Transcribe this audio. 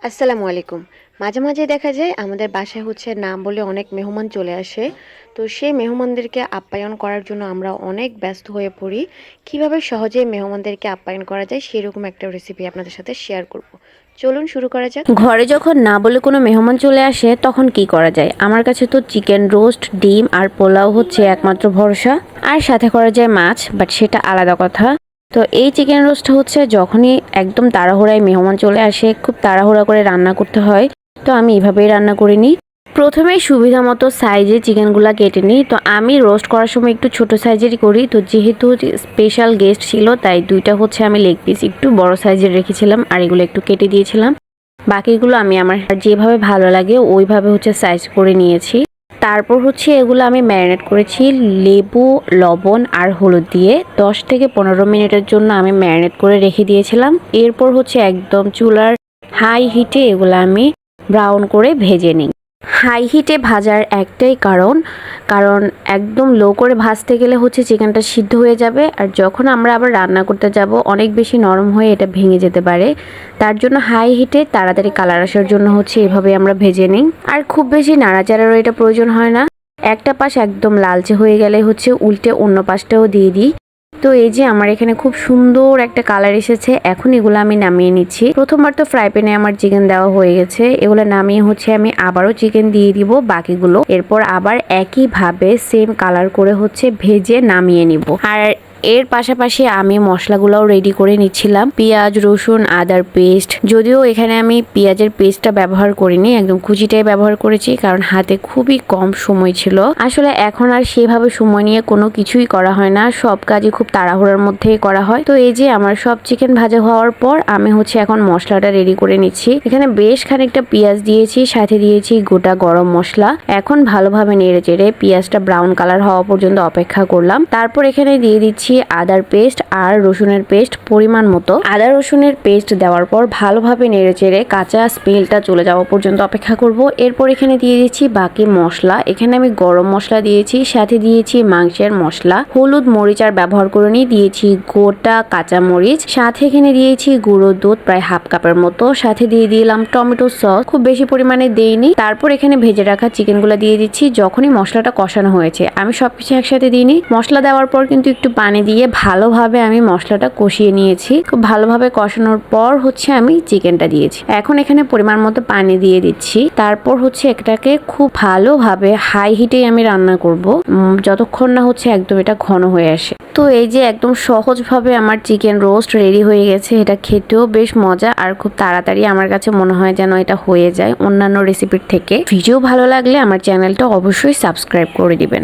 আসসালামু আলাইকুম। মাঝে, মাঝে দেখা যায় আমাদের বাসায় না বলে অনেক মেহমান চলে আসে। তো সেই মেহমানদেরকে আপ্যায়ন করার জন্য আমরা অনেক ব্যস্ত হয়ে পড়ি। কিভাবে সহজে মেহমানদেরকে আপ্যায়ন করা যায় সেরকম একটা রেসিপি আপনাদের সাথে শেয়ার করব। চলুন শুরু করা যাক। ঘরে যখন না বলে কোনো মেহমান চলে আসে তখন কি করা যায়? আমার কাছে তো চিকেন রোস্ট, ডিম আর পোলাও হচ্ছে একমাত্র ভরসা। আর সাথে করা যায় মাছ, বাট সেটা আলাদা কথা। তো এই চিকেন রোস্টটা হচ্ছে যখনই একদম তাড়াহুড়ায় মেহমান চলে আসে, খুব তাড়াহুড়া করে রান্না করতে হয়। তো আমি এভাবেই রান্না করে নিই। প্রথমে সুবিধা মতো সাইজে চিকেনগুলা কেটে নিই। তো আমি রোস্ট করার সময় একটু ছোট সাইজেরই করি। তো যেহেতু স্পেশাল গেস্ট ছিল তাই দুইটা হচ্ছে আমি লেগ পিস একটু বড় সাইজের রেখেছিলাম আর এগুলো একটু কেটে দিয়েছিলাম। বাকিগুলো আমি আমার যেভাবে ভালো লাগে ওইভাবে হচ্ছে সাইজ করে নিয়েছি। তারপর হচ্ছে এগুলো আমি ম্যারিনেট করেছি লেবু, লবণ আর হলুদ দিয়ে 10 থেকে 15 মিনিটের জন্য আমি ম্যারিনেট করে রেখে দিয়েছিলাম। এরপর হচ্ছে একদম চুলার হাই হিটে এগুলো আমি ব্রাউন করে ভেজে নিই। হাই হিটে ভাজার একটাই কারণ একদম লো করে ভাজতে গেলে হচ্ছে চিকেনটা সিদ্ধ হয়ে যাবে, আর যখন আমরা আবার রান্না করতে যাব অনেক বেশি নরম হয়ে এটা ভেঙে যেতে পারে। তার জন্য হাই হিটে তাড়াতাড়ি কালার আসার জন্য হচ্ছে এভাবে আমরা ভেজে নিই। আর খুব বেশি নাড়াচাড়ারও এটা প্রয়োজন হয় না। একটা পাশ একদম লালচে হয়ে গেলে হচ্ছে উল্টে অন্য পাশটাও দিয়ে দিই। তো এই যে আমার এখানে খুব সুন্দর একটা কালার এসেছে। এখন এগুলো আমি নামিয়ে নিচ্ছি। প্রথমবার তো ফ্রাই প্যানে আমার চিকেন দেওয়া হয়ে গেছে। এগুলো নামিয়ে হচ্ছে আমি আবারও চিকেন দিয়ে দিব বাকিগুলো। এরপর আবার একইভাবে সেম কালার করে হচ্ছে ভেজে নামিয়ে নিব। আর এর পাশাপাশি আমি মশলাগুলোও রেডি করে নিচ্ছিলাম। পেঁয়াজ, রসুন, আদার পেস্ট। যদিও এখানে আমি পেঁয়াজের পেস্টটা ব্যবহার করিনি, একদম কুচিটাই ব্যবহার করেছি, কারণ হাতে খুবই কম সময় ছিল। আসলে এখন আর সেভাবে সময় নিয়ে কোনো কিছুই করা হয় না, সব কাজই খুব তাড়াহুড়োর মধ্যেই করা হয়। তো এই যে আমার সব চিকেন ভাজা হওয়ার পর আমি হচ্ছে এখন মশলাটা রেডি করে নিচ্ছি। এখানে বেশ খানিকটা পেঁয়াজ দিয়েছি, সাথে দিয়েছি গোটা গরম মশলা। এখন ভালোভাবে নেড়ে চেড়ে পেঁয়াজটা ব্রাউন কালার হওয়া পর্যন্ত অপেক্ষা করলাম। তারপর এখানে দিয়ে দিচ্ছি আদার পেস্ট আর রসুনের পেস্ট পরিমাণ মতো। আদা রসুনের পেস্ট দেওয়ার পর ভালোভাবে নেড়ে চেড়ে কাঁচা স্মেলটা চলে যাওয়া পর্যন্ত অপেক্ষা করব। এরপর এখানে দিয়ে দিচ্ছি বাকি মশলা। এখানে আমি গরম মশলা দিয়েছি, সাথে দিয়েছি মাংসের মশলা, হলুদ, মরিচ আর ব্যবহার করে দিয়েছি গোটা কাঁচা মরিচ, সাথে এখানে দিয়েছি গুঁড়ো দুধ প্রায় হাফ কাপের মতো, সাথে দিয়ে দিলাম টমেটো সস, খুব বেশি পরিমাণে দেইনি। তারপর এখানে ভেজে রাখা চিকেনগুলো দিয়ে দিচ্ছি। যখনই মশলাটা কষানো হয়েছে, আমি সবকিছু একসাথে দিইনি। মশলা দেওয়ার পর কিন্তু একটু পানি দিয়ে ভালোভাবে আমি মশলাটা কষিয়ে নিয়েছি। খুব ভালোভাবে কষানোর পর হচ্ছে আমি চিকেনটা দিয়েছি। এখন এখানে পরিমাণ মতো পানি দিয়ে দিচ্ছি। তারপর হচ্ছে এটাকে খুব ভালোভাবে হাই হিটেই আমি রান্না করব, যতক্ষণ না হচ্ছে একদম এটা ঘন হয়ে আসে। তো এই যে একদম সহজভাবে আমার চিকেন রোস্ট রেডি হয়ে গেছে। এটা খেতেও বেশ মজা আর খুব তাড়াতাড়ি আমার কাছে মনে হয় যেন এটা হয়ে যায় অন্যান্য রেসিপির থেকে। ভিডিও ভালো লাগলে আমার চ্যানেলটা অবশ্যই সাবস্ক্রাইব করে দিবেন।